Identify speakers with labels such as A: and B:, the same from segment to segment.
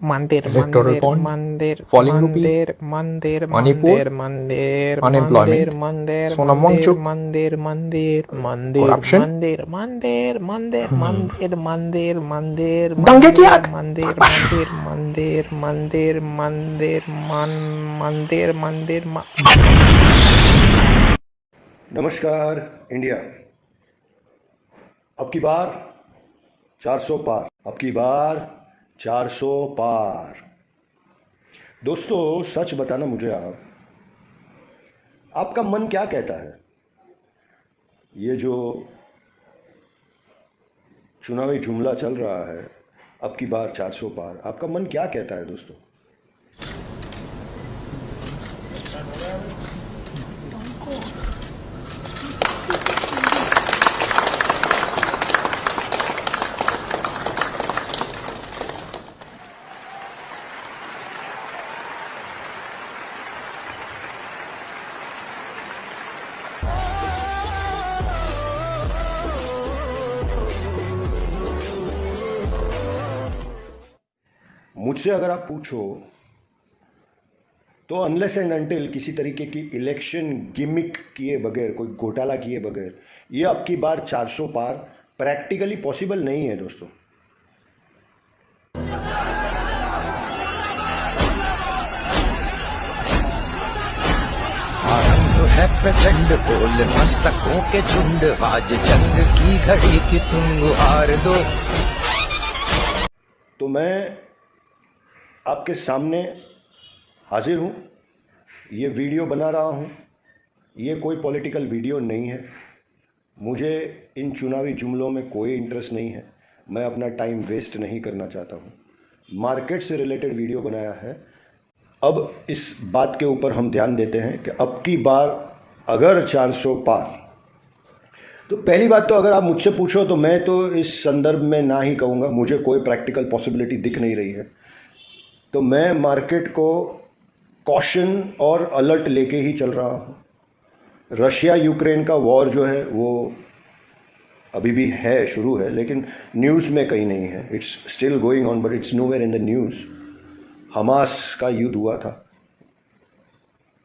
A: Mandir,
B: electoral
A: mandir,
B: bond,
A: mandir,
B: falling rupee,
A: mandir, mandir,
B: Manipur,
A: mandir, mandir, mandir,
B: unemployment,
A: mandir,
B: Sonam
A: mandir,
B: Wangchuk,
A: mandir, mandir, mandir,
B: corruption,
A: mandir, mandir, mandir, mandir, mandir, mandir,
B: दंगे की
A: mandir,
B: आग।
A: mandir, mandir, mandir, mandir, mandir, mandir, mandir,
C: नमस्कार India. अब की बार 400 पार, अब की बार 400 पार। दोस्तों सच बताना मुझे आपका मन क्या कहता है? ये जो चुनावी जुमला चल रहा है, अब की बार 400 पार, आपका मन क्या कहता है दोस्तों? मुझसे अगर आप पूछो तो अनलेस एंड अनटिल किसी तरीके की इलेक्शन गिमिक किए बगैर, कोई घोटाला किए बगैर, ये अब की बार 400 पार प्रैक्टिकली पॉसिबल नहीं है दोस्तों।
D: है प्रचंड बोल मस्तकों के झुंड, आज जंग की घड़ी की तुम गुहार दो।
C: तो मैं आपके सामने हाजिर हूँ, ये वीडियो बना रहा हूँ। ये कोई पॉलिटिकल वीडियो नहीं है। मुझे इन चुनावी जुमलों में कोई इंटरेस्ट नहीं है। मैं अपना टाइम वेस्ट नहीं करना चाहता हूँ। मार्केट से रिलेटेड वीडियो बनाया है। अब इस बात के ऊपर हम ध्यान देते हैं कि अब की बार अगर 400 पार, तो पहली बात तो अगर आप मुझसे पूछो तो मैं तो इस संदर्भ में ना ही कहूँगा। मुझे कोई प्रैक्टिकल पॉसिबिलिटी दिख नहीं रही है। तो मैं मार्केट को कॉशन और अलर्ट लेके ही चल रहा हूँ। रशिया यूक्रेन का वॉर जो है वो अभी भी है, शुरू है, लेकिन न्यूज़ में कहीं नहीं है। It's still going on but it's nowhere in the news. Hamas का युद्ध हुआ था,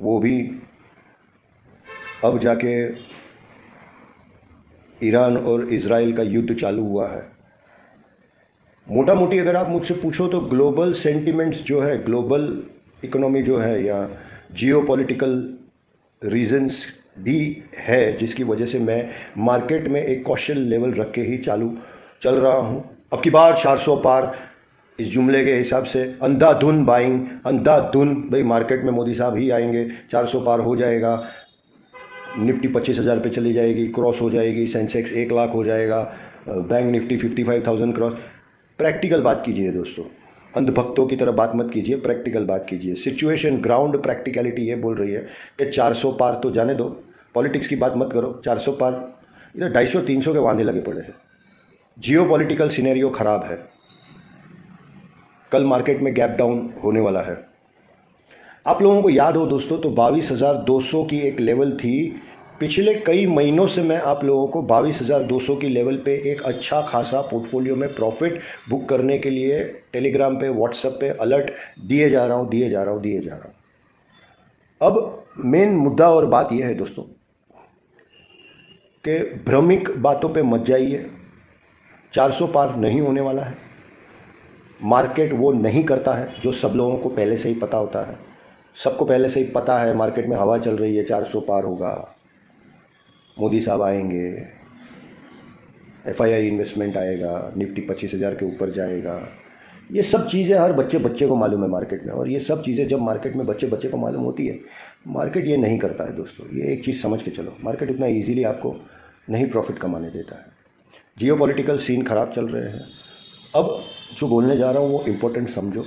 C: वो भी अब जाके ईरान और इज़राइल का युद्ध चालू हुआ है। मोटा मोटी अगर आप मुझसे पूछो तो ग्लोबल सेंटिमेंट्स जो है, ग्लोबल इकोनॉमी जो है, या जियोपॉलिटिकल रीजंस भी है जिसकी वजह से मैं मार्केट में एक कॉशन लेवल रख के ही चल रहा हूँ। अब की बार 400 पार इस जुमले के हिसाब से अंधाधुन बाइंग, अंधाधुन भाई मार्केट में मोदी साहब ही आएंगे, 400 पार हो जाएगा, निफ्टी 25,000 पे चली जाएगी, क्रॉस हो जाएगी, सेंसेक्स 1 लाख हो जाएगा, बैंक निफ्टी 55,000 क्रॉस। प्रैक्टिकल बात कीजिए दोस्तों, अंधभक्तों की तरह बात मत कीजिए, प्रैक्टिकल बात कीजिए। सिचुएशन, ग्राउंड प्रैक्टिकलिटी ये बोल रही है कि 400 पार तो जाने दो, पॉलिटिक्स की बात मत करो। 400 पार इधर 250-300 के वादे लगे पड़े हैं। जियो पॉलिटिकल सिनेरियो ख़राब है। कल मार्केट में गैप डाउन होने वाला है। आप लोगों को याद हो दोस्तों तो 22,200 की एक लेवल थी। पिछले कई महीनों से मैं आप लोगों को 22,200 की लेवल पे एक अच्छा खासा पोर्टफोलियो में प्रॉफिट बुक करने के लिए टेलीग्राम पे, व्हाट्सएप पे अलर्ट दिए जा रहा हूँ। अब मेन मुद्दा और बात यह है दोस्तों कि भ्रमिक बातों पे मत जाइए। 400 पार नहीं होने वाला है। मार्केट वो नहीं करता है जो सब लोगों को पहले से ही पता होता है। सबको पहले से ही पता है मार्केट में हवा चल रही है, 400 पार होगा, मोदी साहब आएंगे, FII इन्वेस्टमेंट आएगा, निफ्टी 25,000 के ऊपर जाएगा। ये सब चीज़ें हर बच्चे को मालूम है मार्केट में। और ये सब चीज़ें जब मार्केट में बच्चे को मालूम होती है, मार्केट ये नहीं करता है दोस्तों। ये एक चीज़ समझ के चलो, मार्केट इतना ईजीली आपको नहीं प्रॉफिट कमाने देता है। जियोपॉलिटिकल सीन ख़राब चल रहे हैं। अब जो बोलने जा रहा हूँ वो इम्पोर्टेंट समझो।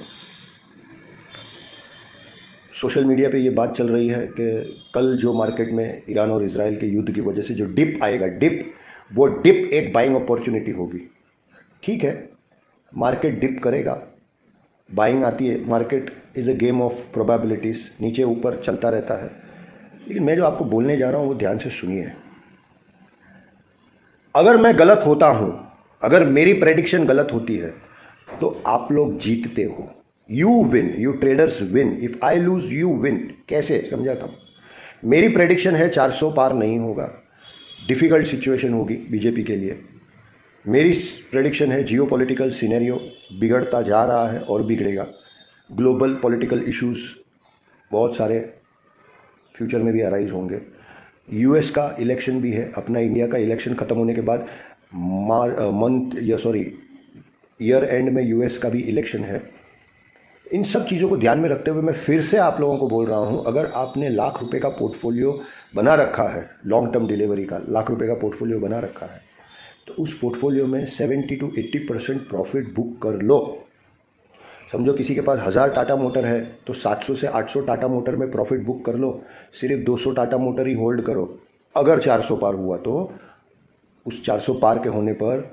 C: सोशल मीडिया पे ये बात चल रही है कि कल जो मार्केट में ईरान और इज़राइल के युद्ध की वजह से जो डिप आएगा, वो डिप एक बाइंग अपॉर्चुनिटी होगी। ठीक है, मार्केट डिप करेगा, बाइंग आती है। Market is a game of probabilities, नीचे ऊपर चलता रहता है। लेकिन मैं जो आपको बोलने जा रहा हूँ वो ध्यान से सुनिए। अगर मैं गलत होता हूँ, अगर मेरी प्रेडिक्शन गलत होती है तो आप लोग जीतते हो। You win, you traders win, if I lose you win. कैसे समझाता हूँ। मेरी प्रेडिक्शन है 400 पार नहीं होगा, डिफिकल्ट सिचुएशन होगी बीजेपी के लिए। मेरी प्रेडिक्शन है जियोपॉलिटिकल सिनेरियो बिगड़ता जा रहा है और बिगड़ेगा। ग्लोबल पॉलिटिकल इश्यूज बहुत सारे फ्यूचर में भी अराइज होंगे। यूएस का इलेक्शन भी है, अपना इंडिया का इलेक्शन ख़त्म होने के बाद ईयर एंड में यूएस का भी इलेक्शन है। इन सब चीज़ों को ध्यान में रखते हुए मैं फिर से आप लोगों को बोल रहा हूँ, अगर आपने लाख रुपए का पोर्टफोलियो बना रखा है, लॉन्ग टर्म डिलीवरी का लाख रुपए का पोर्टफोलियो बना रखा है, तो उस पोर्टफोलियो में 70 to 80% प्रॉफिट बुक कर लो। समझो किसी के पास 1000 टाटा मोटर है तो 700 से 800 टाटा मोटर में प्रॉफिट बुक कर लो, सिर्फ 200 टाटा मोटर ही होल्ड करो। अगर 400 पार हुआ तो उस 400 पार के होने पर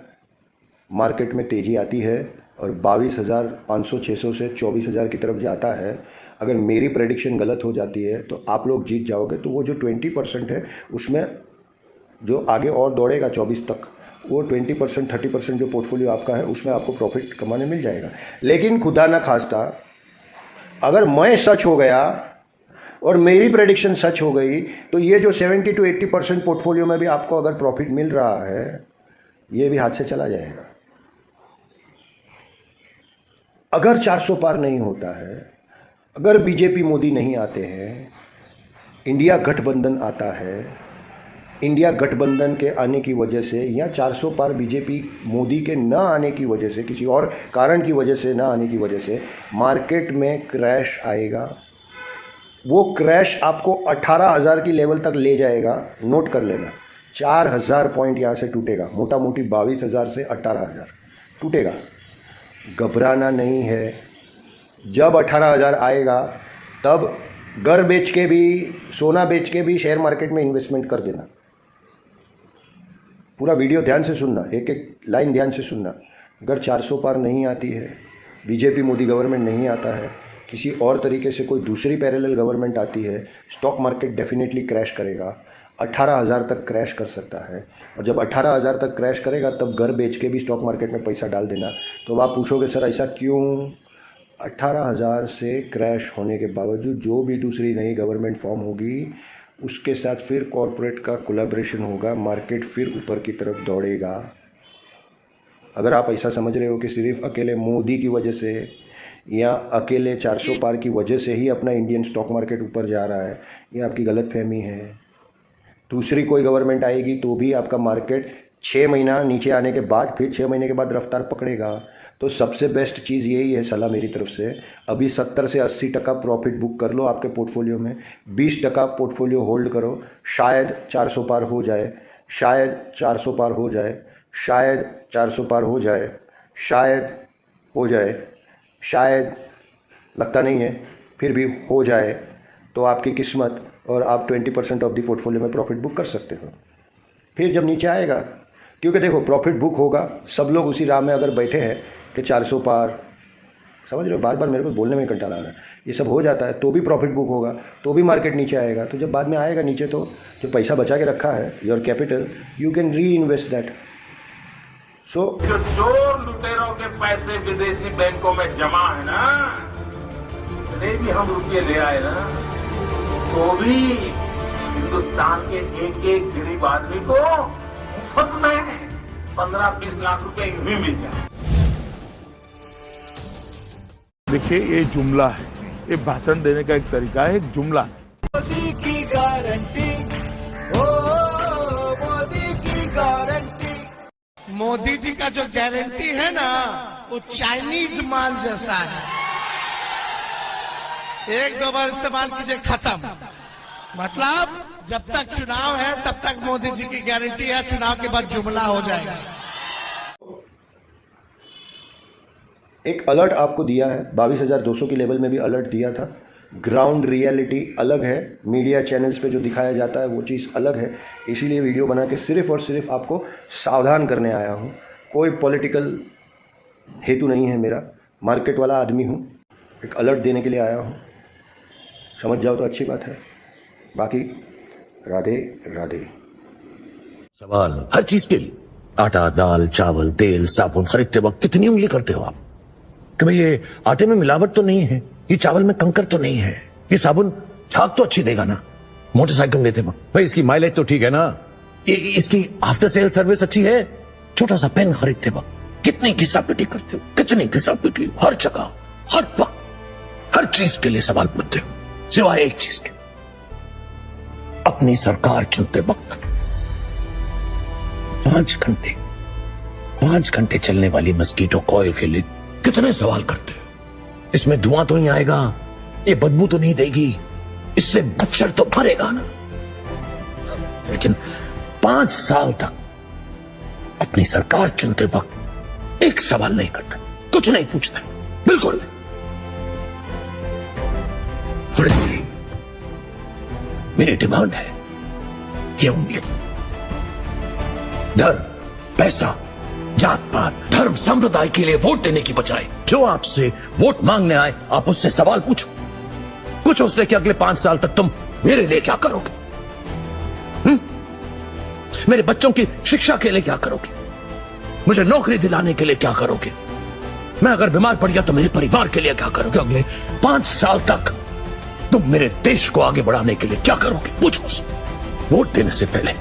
C: मार्केट में तेज़ी आती है और 22,500-600 से 24,000 की तरफ जाता है। अगर मेरी प्रेडिक्शन गलत हो जाती है तो आप लोग जीत जाओगे, तो वो जो 20% है उसमें जो आगे और दौड़ेगा 24 तक, वो 20% 30% जो पोर्टफोलियो आपका है उसमें आपको प्रॉफिट कमाने मिल जाएगा। लेकिन खुदा ना खास्ता अगर मैं सच हो गया और मेरी प्रेडिक्शन सच हो गई तो ये जो 70 to 80% पोर्टफोलियो में भी आपको अगर प्रॉफिट मिल रहा है ये भी हाथ से चला जाएगा। अगर 400 पार नहीं होता है, अगर बीजेपी मोदी नहीं आते हैं, इंडिया गठबंधन आता है, इंडिया गठबंधन के आने की वजह से या 400 पार बीजेपी मोदी के न आने की वजह से, किसी और कारण की वजह से न आने की वजह से मार्केट में क्रैश आएगा। वो क्रैश आपको 18,000 की लेवल तक ले जाएगा। नोट कर लेना, 4,000 पॉइंट यहाँ से टूटेगा, मोटा मोटी 22,000 से 18,000 टूटेगा। घबराना नहीं है। जब 18,000 आएगा तब घर बेच के भी, सोना बेच के भी शेयर मार्केट में इन्वेस्टमेंट कर देना। पूरा वीडियो ध्यान से सुनना, एक एक लाइन ध्यान से सुनना। अगर 400 पार नहीं आती है, बीजेपी मोदी गवर्नमेंट नहीं आता है, किसी और तरीके से कोई दूसरी पैरेलल गवर्नमेंट आती है, स्टॉक मार्केट डेफिनेटली क्रैश करेगा। 18,000 तक क्रैश कर सकता है। और जब 18,000 तक क्रैश करेगा तब घर बेच के भी स्टॉक मार्केट में पैसा डाल देना। तो अब आप पूछोगे सर ऐसा क्यों? 18,000 से क्रैश होने के बावजूद जो भी दूसरी नई गवर्नमेंट फॉर्म होगी उसके साथ फिर कॉरपोरेट का कोलैबोरेशन होगा, मार्केट फिर ऊपर की तरफ दौड़ेगा। अगर आप ऐसा समझ रहे हो कि सिर्फ अकेले मोदी की वजह से या अकेले 400 पार की वजह से ही अपना इंडियन स्टॉक मार्केट ऊपर जा रहा है, ये आपकी गलतफहमी है। दूसरी कोई गवर्नमेंट आएगी तो भी आपका मार्केट 6 महीना नीचे आने के बाद फिर 6 महीने के बाद रफ्तार पकड़ेगा। तो सबसे बेस्ट चीज़ यही है, सलाह मेरी तरफ से, अभी 70 से 80% प्रॉफिट बुक कर लो आपके पोर्टफोलियो में, 20% पोर्टफोलियो होल्ड करो। शायद 400 पार हो जाए, शायद 400 पार हो जाए, शायद 400 पार हो जाए, शायद हो जाए, शायद लगता नहीं है, फिर भी हो जाए तो आपकी किस्मत और आप 20% ऑफ दी पोर्टफोलियो में प्रॉफिट बुक कर सकते हो। फिर जब नीचे आएगा, क्योंकि देखो प्रॉफिट बुक होगा, सब लोग उसी राह में अगर बैठे हैं कि 400 पार, समझ रहे हो, बार बार मेरे को बोलने में कंटाला आ रहा है, ये सब हो जाता है तो भी प्रॉफिट बुक होगा, तो भी मार्केट नीचे आएगा। तो जब बाद में आएगा नीचे तो जो पैसा बचा के रखा है, your capital, you can reinvest that. So
B: जो चोर लुटेरों के पैसे विदेशी बैंकों में जमा है ना, इतने भी हम रुपये ले आए ना, तो भी हिंदुस्तान के एक एक गरीब आदमी को मुफ्त में 15-20 लाख रुपए यूं ही मिल जाए।
E: देखिए ये जुमला है, ये भाषण देने का एक तरीका है, एक जुमला।
F: मोदी की गारंटी, ओ मोदी की गारंटी। मोदी जी का जो गारंटी है ना, वो चाइनीज माल जैसा है। एक दो बार इस्तेमाल कीजिए, खत्म। मतलब जब तक चुनाव है तब तक मोदी जी की गारंटी है, चुनाव के बाद जुमला हो जाएगा।
C: एक अलर्ट आपको दिया है, 22,200 की लेवल में भी अलर्ट दिया था। ग्राउंड रियलिटी अलग है, मीडिया चैनल्स पे जो दिखाया जाता है वो चीज़ अलग है। इसीलिए वीडियो बना के सिर्फ और सिर्फ आपको सावधान करने आया हूँ। कोई पॉलिटिकल हेतु नहीं है मेरा, मार्केट वाला आदमी हूँ, एक अलर्ट देने के लिए आया हूँ। समझ जाओ तो अच्छी बात है, बाकी राधे राधे।
G: सवाल हर चीज के लिए, आटा, दाल, चावल, तेल, साबुन खरीदते वक्त कितनी उंगली करते हो आप? कि भाई ये आटे में मिलावट तो नहीं है, ये चावल में कंकर तो नहीं है, ये साबुन झाग तो अच्छी देगा ना, मोटरसाइकिल देते
H: भाई इसकी माइलेज तो ठीक है ना,
G: इसकी आफ्टर सेल सर्विस अच्छी है, छोटा सा पेन खरीदते वक्त कितनी घिसापिटी करते हो, कितनी घिसापिटी, हर जगह हर वक्त हर चीज के लिए सवाल पूछते हो, सिवाय एक चीज के, अपनी सरकार चुनते वक्त 5 घंटे चलने वाली मस्कीटो कॉइल के लिए कितने सवाल करते हो। इसमें धुआं तो नहीं आएगा, ये बदबू तो नहीं देगी, इससे मच्छर तो मरेगा ना। लेकिन 5 साल तक अपनी सरकार चुनते वक्त एक सवाल नहीं करते, कुछ नहीं पूछते, बिल्कुल नहीं। और इसलिए मेरी डिमांड है, ये उम्मीद, धर्म, पैसा, जात पात, धर्म, संप्रदाय के लिए वोट देने की बजाय जो आपसे वोट मांगने आए आप उससे सवाल पूछो। पूछो उससे कि अगले 5 साल तक तुम मेरे लिए क्या करोगे, मेरे बच्चों की शिक्षा के लिए क्या करोगे, मुझे नौकरी दिलाने के लिए क्या करोगे, मैं अगर बीमार पड़ गया तो मेरे परिवार के लिए क्या करोगे, अगले 5 साल तक तुम मेरे देश को आगे बढ़ाने के लिए क्या करोगे, पूछो उससे। वोट देने से पहले